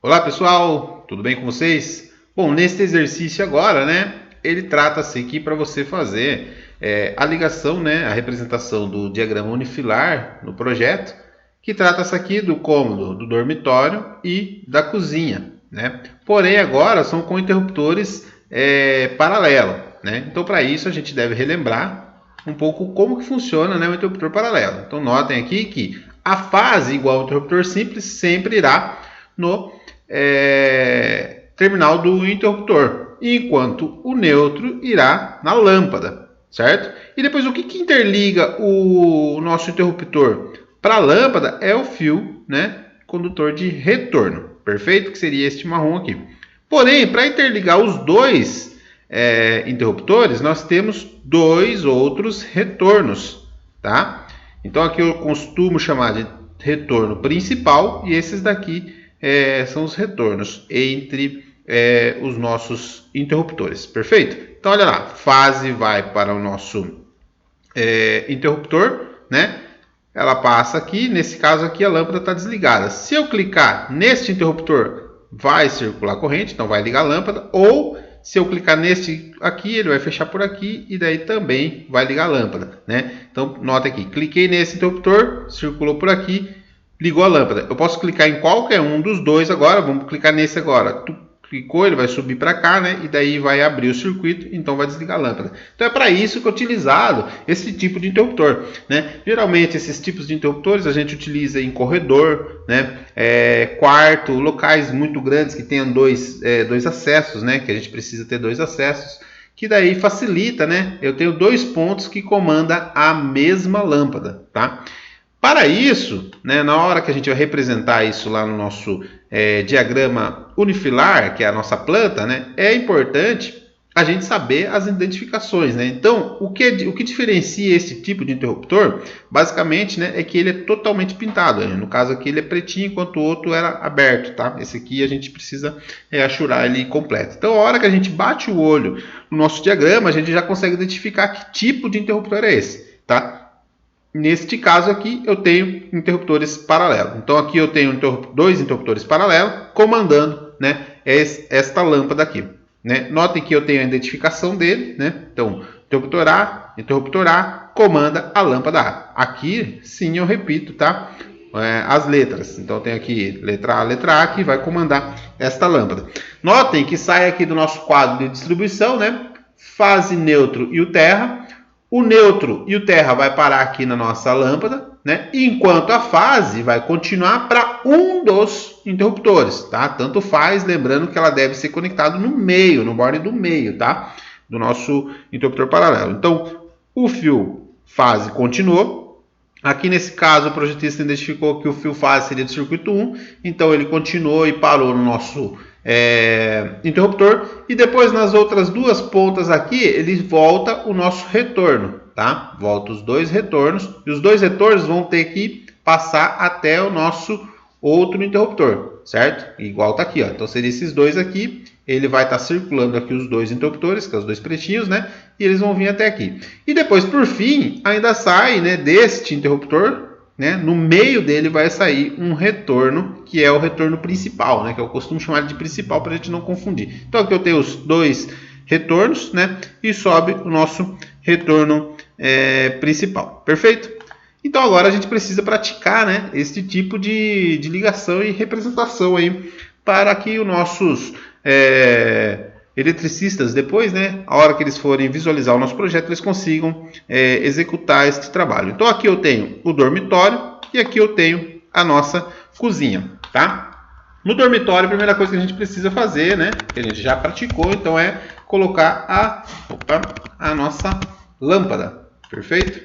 Olá pessoal, tudo bem com vocês? Bom, neste exercício agora, né, ele trata-se aqui para você fazer a ligação, né, a representação do diagrama unifilar no projeto, que trata-se aqui do cômodo do dormitório e da cozinha, né? Porém agora são com interruptores paralelo, né? Então para isso a gente deve relembrar um pouco como que funciona, né, o interruptor paralelo. Então notem aqui que a fase igual ao interruptor simples sempre irá no terminal do interruptor, enquanto o neutro irá na lâmpada, certo? E depois o que interliga o nosso interruptor para a lâmpada é o fio, né, condutor de retorno, perfeito? Que seria este marrom aqui. Porém, para interligar os dois interruptores, nós temos dois outros retornos, tá? Então aqui eu costumo chamar de retorno principal e esses daqui são os retornos entre os nossos interruptores, perfeito? Então olha lá, fase vai para o nosso interruptor, né? Ela passa aqui, nesse caso aqui a lâmpada está desligada. Se eu clicar neste interruptor, vai circular a corrente, então vai ligar a lâmpada, ou se eu clicar nesse aqui, ele vai fechar por aqui e daí também vai ligar a lâmpada, né? Então nota aqui, cliquei nesse interruptor, circulou por aqui, ligou a lâmpada. Eu posso clicar em qualquer um dos dois agora, vamos clicar nesse agora. Tu clicou, ele vai subir para cá, né? E daí vai abrir o circuito, então vai desligar a lâmpada. Então é para isso que é utilizado esse tipo de interruptor, né? Geralmente esses tipos de interruptores a gente utiliza em corredor, né? Quarto, locais muito grandes que tenham dois acessos, né? Que a gente precisa ter dois acessos, que daí facilita, né? Eu tenho dois pontos que comandam a mesma lâmpada, tá? Para isso, né, na hora que a gente vai representar isso lá no nosso diagrama unifilar, que é a nossa planta, né, é importante a gente saber as identificações, né? Então, o que diferencia esse tipo de interruptor, basicamente, né, é que ele é totalmente pintado. Né? No caso aqui ele é pretinho, enquanto o outro era aberto, tá? Esse aqui a gente precisa achurar ele completo. Então, a hora que a gente bate o olho no nosso diagrama, a gente já consegue identificar que tipo de interruptor é esse, tá? Neste caso aqui, eu tenho interruptores paralelos. Então, aqui eu tenho dois interruptores paralelos comandando, né, esta lâmpada aqui. Né? Notem que eu tenho a identificação dele. Né? Então, interruptor A comanda a lâmpada A. Aqui, sim, eu repito, tá? As letras. Então, eu tenho aqui letra A, que vai comandar esta lâmpada. Notem que sai aqui do nosso quadro de distribuição, né? Fase, neutro e o terra. O neutro e o terra vai parar aqui na nossa lâmpada, né? Enquanto a fase vai continuar para um dos interruptores, tá? Tanto faz, lembrando que ela deve ser conectada no meio, no borne do meio, tá? Do nosso interruptor paralelo. Então, o fio fase continuou. Aqui nesse caso, o projetista identificou que o fio fase seria do circuito 1, então ele continuou e parou no nosso interruptor, e depois nas outras duas pontas aqui ele volta o nosso retorno, tá? Volta os dois retornos e os dois retornos vão ter que passar até o nosso outro interruptor, certo? Igual tá aqui, ó. Então seria esses dois aqui, ele vai estar circulando aqui os dois interruptores, que são os dois pretinhos, né? E eles vão vir até aqui. E depois, por fim, ainda sai, né, deste interruptor, né, no meio dele vai sair um retorno, que é o retorno principal, né, que eu costumo chamar de principal para a gente não confundir. Então aqui eu tenho os dois retornos, né, e sobe o nosso retorno principal, perfeito? Então agora a gente precisa praticar, né, esse tipo de ligação e representação aí, para que os nossos eletricistas depois, né, a hora que eles forem visualizar o nosso projeto, eles consigam executar este trabalho. Então aqui eu tenho o dormitório e aqui eu tenho a nossa cozinha, tá? No dormitório, a primeira coisa que a gente precisa fazer, né, que a gente já praticou, então é colocar a nossa lâmpada, perfeito?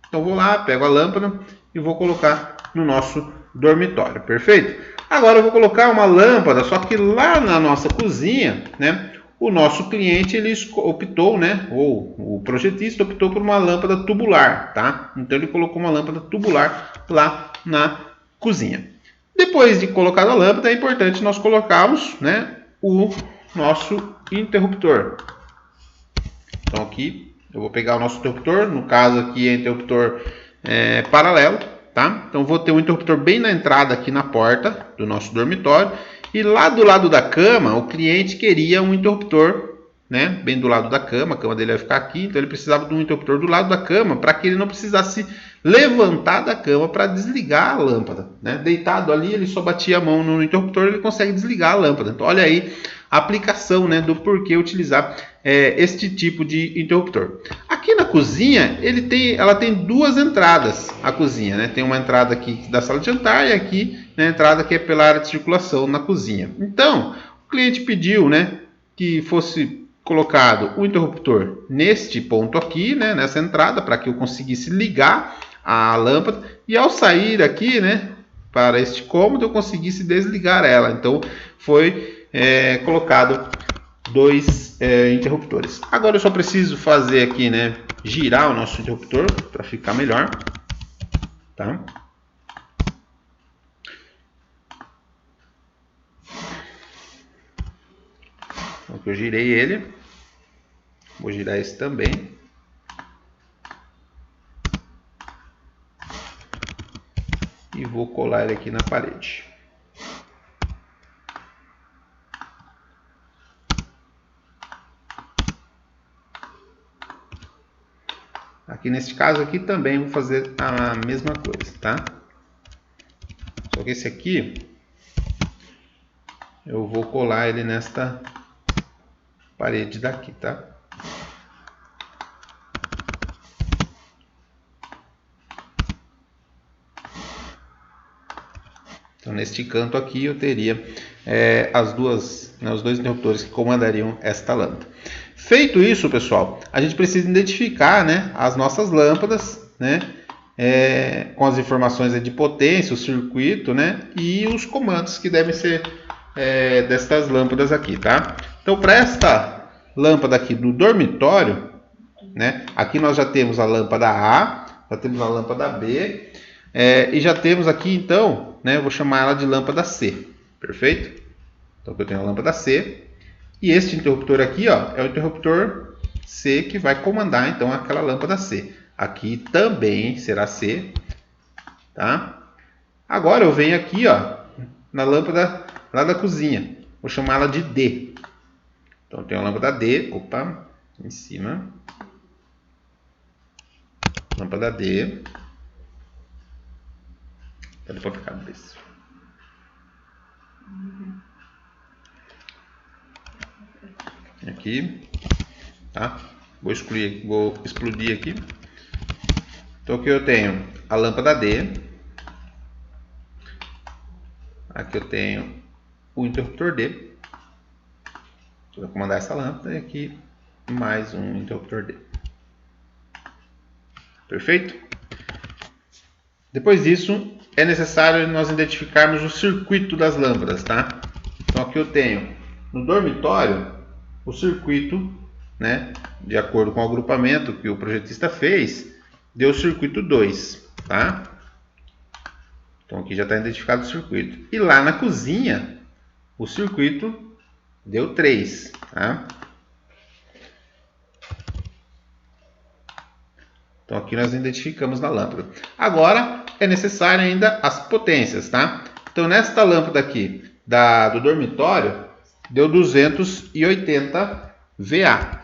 Então vou lá, pego a lâmpada e vou colocar no nosso dormitório, perfeito? Agora eu vou colocar uma lâmpada, só que lá na nossa cozinha, né, o nosso cliente ele optou, né, ou o projetista optou por uma lâmpada tubular, tá? Então ele colocou uma lâmpada tubular lá na cozinha. Depois de colocar a lâmpada, é importante nós colocarmos, né, o nosso interruptor. Então aqui eu vou pegar o nosso interruptor, no caso aqui é interruptor paralelo, tá? Então vou ter um interruptor bem na entrada aqui na porta do nosso dormitório E lá do lado da cama, o cliente queria um interruptor, né, bem do lado da cama. A cama dele vai ficar aqui, então ele precisava de um interruptor do lado da cama para que ele não precisasse levantar da cama para desligar a lâmpada, né? Deitado ali, ele só batia a mão no interruptor, ele consegue desligar a lâmpada. Então olha aí a aplicação, né, do porquê utilizar este tipo de interruptor. Aqui na cozinha, ela tem duas entradas, a cozinha, né? Tem uma entrada aqui da sala de jantar e aqui, né, a entrada que é pela área de circulação na cozinha. Então o cliente pediu, né, que fosse colocado o interruptor neste ponto aqui, né, nessa entrada, para que eu conseguisse ligar a lâmpada, e ao sair aqui, né, para este cômodo, eu conseguisse desligar ela. Então foi colocado dois interruptores. Agora eu só preciso fazer aqui, né, girar o nosso interruptor para ficar melhor, tá? Então, eu girei ele, vou girar esse também. E vou colar ele aqui na parede. Aqui neste caso aqui também vou fazer a mesma coisa, tá? Só que esse aqui eu vou colar ele nesta parede daqui, tá? Então, neste canto aqui eu teria os dois interruptores que comandariam esta lâmpada. Feito isso, pessoal, a gente precisa identificar, né, as nossas lâmpadas, né, com as informações de potência, o circuito, né, e os comandos que devem ser destas lâmpadas aqui, tá? Então, para esta lâmpada aqui do dormitório, né, aqui nós já temos a lâmpada A, já temos a lâmpada B, e já temos aqui, então, né, eu vou chamar ela de lâmpada C, perfeito? Então, eu tenho a lâmpada C, e este interruptor aqui, ó, é o interruptor C que vai comandar, então, aquela lâmpada C. Aqui também será C, tá? Agora eu venho aqui, ó, na lâmpada lá da cozinha, vou chamar ela de D. Então, eu tenho a lâmpada D, opa, em cima, lâmpada D. Pode ficar desse. Aqui, tá? Vou explodir aqui. Então aqui eu tenho a lâmpada D. Aqui eu tenho o interruptor D. Vou comandar essa lâmpada e aqui mais um interruptor D. Perfeito? Depois disso, é necessário nós identificarmos o circuito das lâmpadas, tá? Então aqui eu tenho no dormitório o circuito, né, de acordo com o agrupamento que o projetista fez, deu o circuito 2, tá? Então aqui já está identificado o circuito. E lá na cozinha, o circuito deu 3, tá? Então aqui nós identificamos na lâmpada. Agora é necessário ainda as potências, tá? Então nesta lâmpada aqui do dormitório deu 280 VA,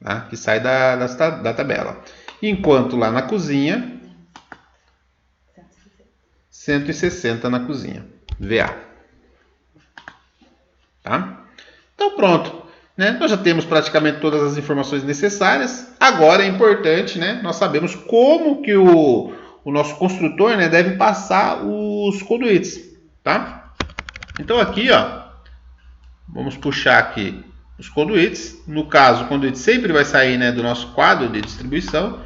tá? Que sai da tabela. Enquanto lá na cozinha 160 na cozinha VA, tá? Então pronto. Né? Nós já temos praticamente todas as informações necessárias. Agora é importante, né, nós sabemos como que o nosso construtor, né, deve passar os conduítes, tá? Então aqui, ó, vamos puxar aqui os conduítes. No caso, o conduíte sempre vai sair, né, do nosso quadro de distribuição.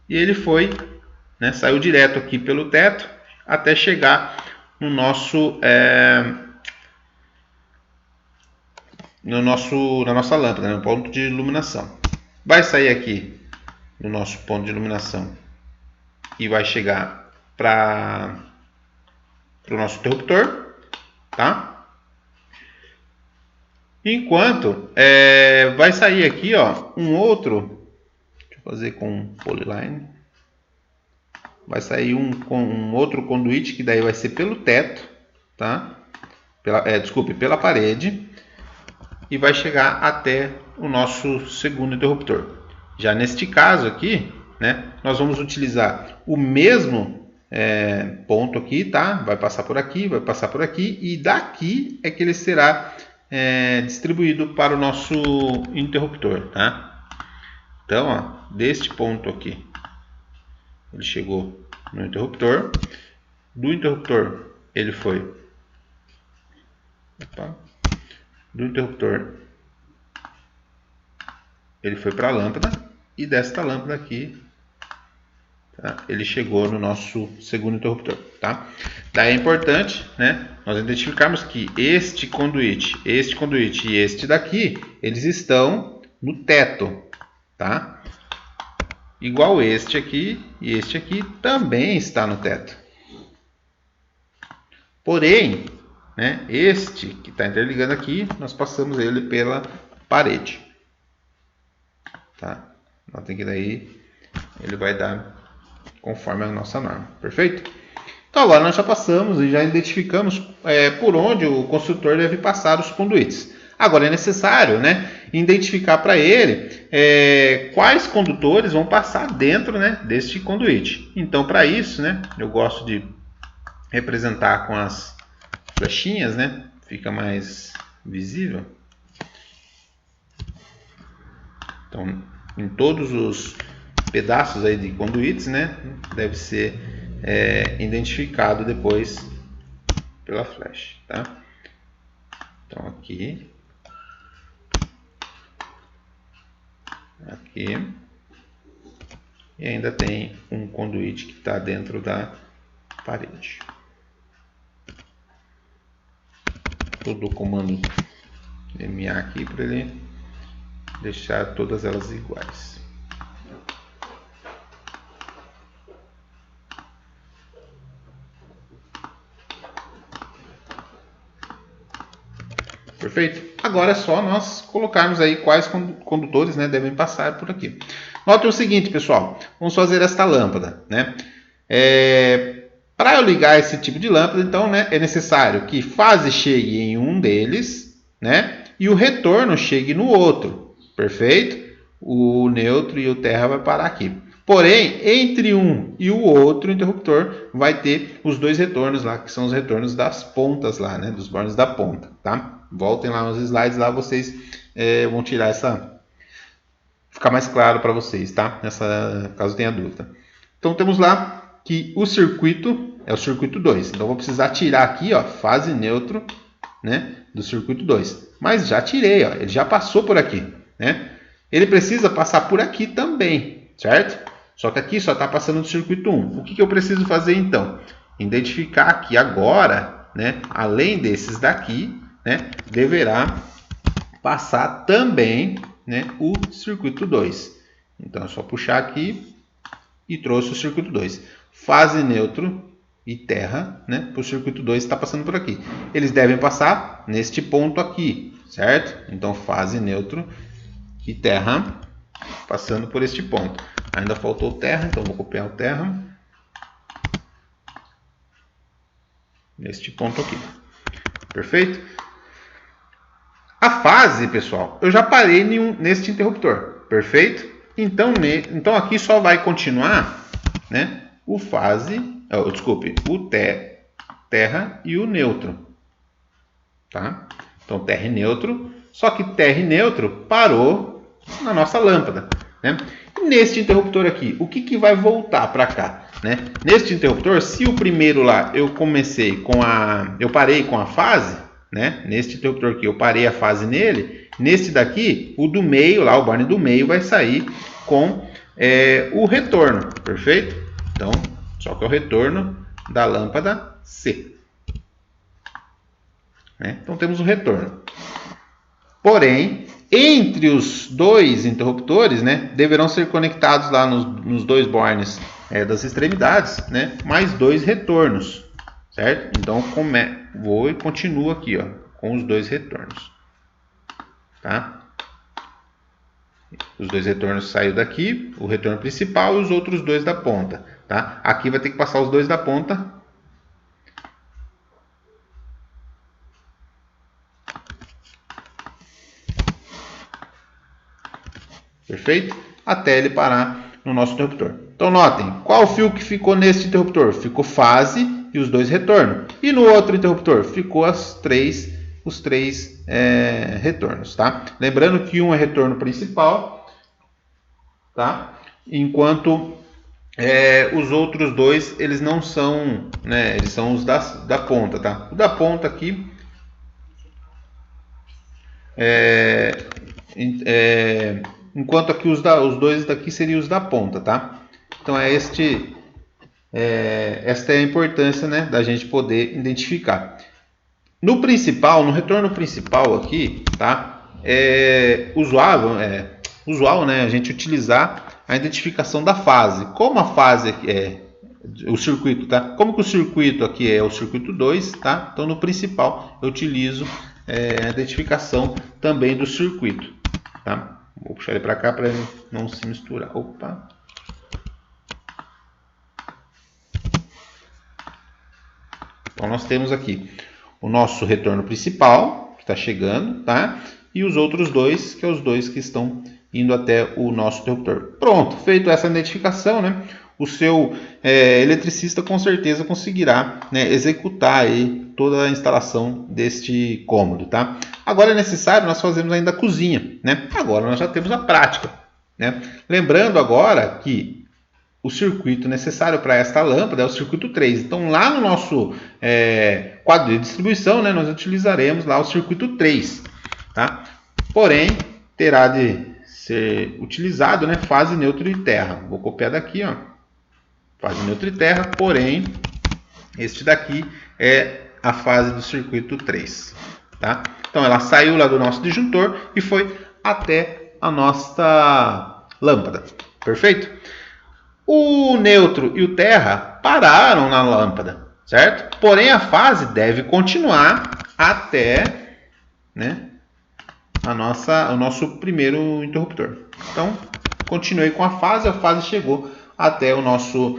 E ele foi, né, saiu direto aqui pelo teto até chegar no nosso na nossa lâmpada, né, no ponto de iluminação. Vai sair aqui no nosso ponto de iluminação e vai chegar para o nosso interruptor, tá? Enquanto vai sair aqui, ó, um outro, deixa eu fazer com polyline, vai sair um outro conduíte que daí vai ser pelo teto, tá? Desculpe, pela parede e vai chegar até o nosso segundo interruptor. Já neste caso aqui, né, nós vamos utilizar o mesmo ponto aqui, tá? Vai passar por aqui, vai passar por aqui e daqui é que ele será distribuído para o nosso interruptor, tá? Então, ó, deste ponto aqui, ele chegou no interruptor. Do interruptor, ele foi... Do interruptor, ele foi para a lâmpada. E desta lâmpada aqui, tá, ele chegou no nosso segundo interruptor, tá? Daí é importante, né, nós identificarmos que este conduíte e este daqui, eles estão no teto, tá? Igual este aqui e este aqui também está no teto. Porém, né, este que está interligando aqui, nós passamos ele pela parede, tá? Notem que daí ele vai dar conforme a nossa norma, perfeito? Então agora nós já passamos e já identificamos por onde o construtor deve passar os conduítes. Agora é necessário, né, identificar para ele quais condutores vão passar dentro, né, deste conduíte. Então para isso, né, eu gosto de representar com as flechinhas, né, fica mais visível. Então, em todos os pedaços aí de conduítes, né, deve ser identificado depois pela flecha, tá? Então aqui, e ainda tem um conduíte que está dentro da parede. Todo o comando MA aqui para ele deixar todas elas iguais. Perfeito? Agora é só nós colocarmos aí quais condutores, né, devem passar por aqui. Note o seguinte, pessoal. Vamos fazer esta lâmpada, né? Para eu ligar esse tipo de lâmpada, então, né, é necessário que fase chegue em um deles, né, e o retorno chegue no outro. Perfeito? O neutro e o terra vai parar aqui. Porém, entre um e o outro interruptor vai ter os dois retornos lá, que são os retornos das pontas lá, né, dos bornes da ponta, tá? Voltem lá nos slides, lá vocês vão tirar essa... Ficar mais claro para vocês, tá? Caso tenha dúvida. Então temos lá que o circuito é o circuito 2. Então vou precisar tirar aqui, ó, fase neutro, né, do circuito 2. Mas já tirei, ó, ele já passou por aqui, né? Ele precisa passar por aqui também, certo? Só que aqui só está passando do circuito 1. O que eu preciso fazer então? Identificar aqui agora, né, além desses daqui, né, deverá passar também, né, o circuito 2. Então é só puxar aqui e trouxe o circuito 2. Fase neutro e terra, né, para o circuito 2 está passando por aqui. Eles devem passar neste ponto aqui, certo? Então fase neutro e terra passando por este ponto. Ainda faltou terra, então vou copiar o terra neste ponto aqui. Perfeito? A fase, pessoal, eu já parei neste interruptor. Perfeito? Então aqui só vai continuar, né, o terra e o neutro. Tá? Então terra e neutro. Só que terra e neutro parou na nossa lâmpada, né? Neste interruptor aqui, o que vai voltar para cá, né? Neste interruptor, se o primeiro lá eu parei com a fase, né? Neste interruptor aqui eu parei a fase nele, neste daqui, o do meio lá, o borne do meio vai sair com o retorno, perfeito? Então, só que é o retorno da lâmpada C, né? Então temos o retorno. Porém, entre os dois interruptores, né, deverão ser conectados lá nos dois bornes das extremidades, né, mais dois retornos, certo? Então vou e continuo aqui, ó, com os dois retornos, tá? Os dois retornos saíram daqui, o retorno principal e os outros dois da ponta, tá? Aqui vai ter que passar os dois da ponta perfeito? Até ele parar no nosso interruptor. Então notem, qual fio que ficou neste interruptor? Ficou fase e os dois retorno. E no outro interruptor ficou os três retornos, tá? Lembrando que um é retorno principal, tá? Enquanto os outros dois, eles não são, né? Eles são os da ponta, tá? O da ponta aqui enquanto aqui os dois daqui seriam os da ponta, tá? Então esta é a importância, né, da gente poder identificar. No principal, no retorno principal aqui, tá? É usual, né, a gente utilizar a identificação da fase. Como a fase aqui o circuito, tá? Como que o circuito aqui é o circuito 2, tá? Então no principal eu utilizo a identificação também do circuito, tá? Vou puxar ele para cá para ele não se misturar. Opa! Então nós temos aqui o nosso retorno principal, que está chegando, tá? E os outros dois, que são os dois que estão indo até o nosso interruptor. Pronto, feito essa identificação, né? O seu eletricista com certeza conseguirá, né, executar aí toda a instalação deste cômodo, tá? Agora é necessário nós fazermos ainda a cozinha, né? Agora nós já temos a prática, né? Lembrando agora que o circuito necessário para esta lâmpada é o circuito 3. Então lá no nosso quadro de distribuição, né, nós utilizaremos lá o circuito 3, tá? Porém, terá de ser utilizado, né, fase, neutro e terra. Vou copiar daqui, ó. Fase, neutro e terra, porém, este daqui é a fase do circuito 3. Tá? Então, ela saiu lá do nosso disjuntor e foi até a nossa lâmpada. Perfeito? O neutro e o terra pararam na lâmpada, certo? Porém, a fase deve continuar até, né, o nosso primeiro interruptor. Então, continuei com a fase chegou até o nosso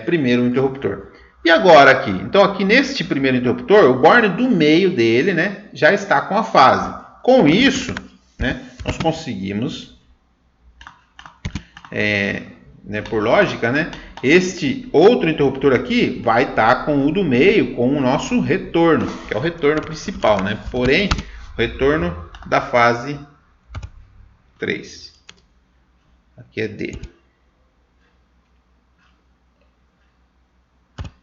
primeiro interruptor. E agora aqui? Então aqui neste primeiro interruptor, o borne do meio dele, né, já está com a fase. Com isso, né, nós conseguimos, né, por lógica, né, este outro interruptor aqui vai estar com o do meio, com o nosso retorno, que é o retorno principal, né? Porém, o retorno da fase 3. Aqui é D.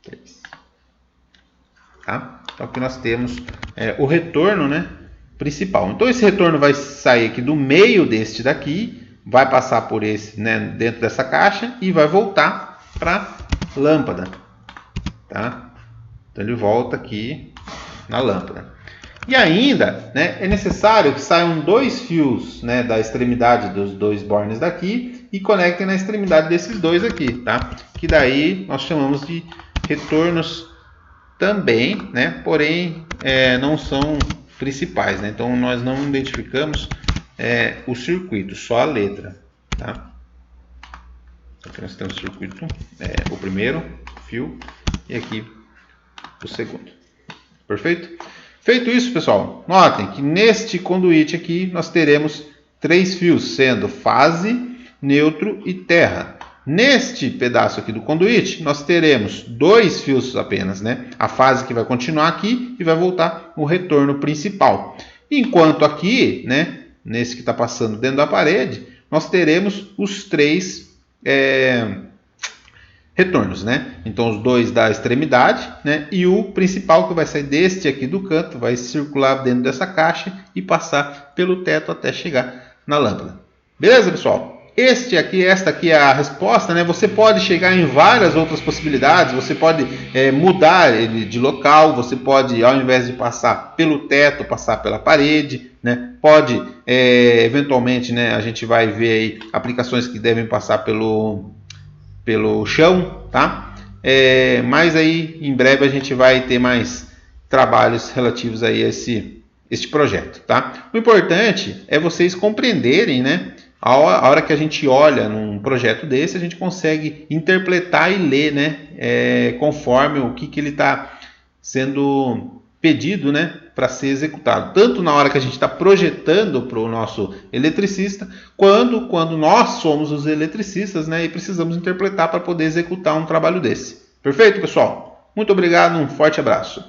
3. Tá? Então aqui nós temos o retorno, né, principal. Então esse retorno vai sair aqui do meio deste daqui, vai passar por esse, né, dentro dessa caixa e vai voltar para a lâmpada. Tá? Então ele volta aqui na lâmpada. E ainda, né, é necessário que saiam dois fios, né, da extremidade dos dois bornes daqui e conectem na extremidade desses dois aqui, tá? Que daí nós chamamos de retornos também, né? Porém, não são principais, né? Então nós não identificamos o circuito, só a letra, tá? Aqui nós temos o circuito, o primeiro fio e aqui o segundo. Perfeito? Feito isso, pessoal, notem que neste conduíte aqui nós teremos 3 fios, sendo fase, neutro e terra. Neste pedaço aqui do conduíte, nós teremos 2 fios apenas, né? A fase que vai continuar aqui e vai voltar o retorno principal. Enquanto aqui, né, nesse que está passando dentro da parede, nós teremos os 3 retornos, né? Então os 2 da extremidade, né? E o principal que vai sair deste aqui do canto, vai circular dentro dessa caixa e passar pelo teto até chegar na lâmpada. Beleza, pessoal? Esta aqui é a resposta, né? Você pode chegar em várias outras possibilidades. Você pode mudar ele de local. Você pode, ao invés de passar pelo teto, passar pela parede, né? Pode, eventualmente, né? A gente vai ver aí aplicações que devem passar pelo chão, tá? Mas aí em breve a gente vai ter mais trabalhos relativos aí a este projeto, tá? O importante é vocês compreenderem, né? A hora que a gente olha num projeto desse, a gente consegue interpretar e ler, né? Conforme o que ele está sendo pedido, né, para ser executado, tanto na hora que a gente está projetando para o nosso eletricista, quando nós somos os eletricistas, né, e precisamos interpretar para poder executar um trabalho desse. Perfeito, pessoal? Muito obrigado, um forte abraço.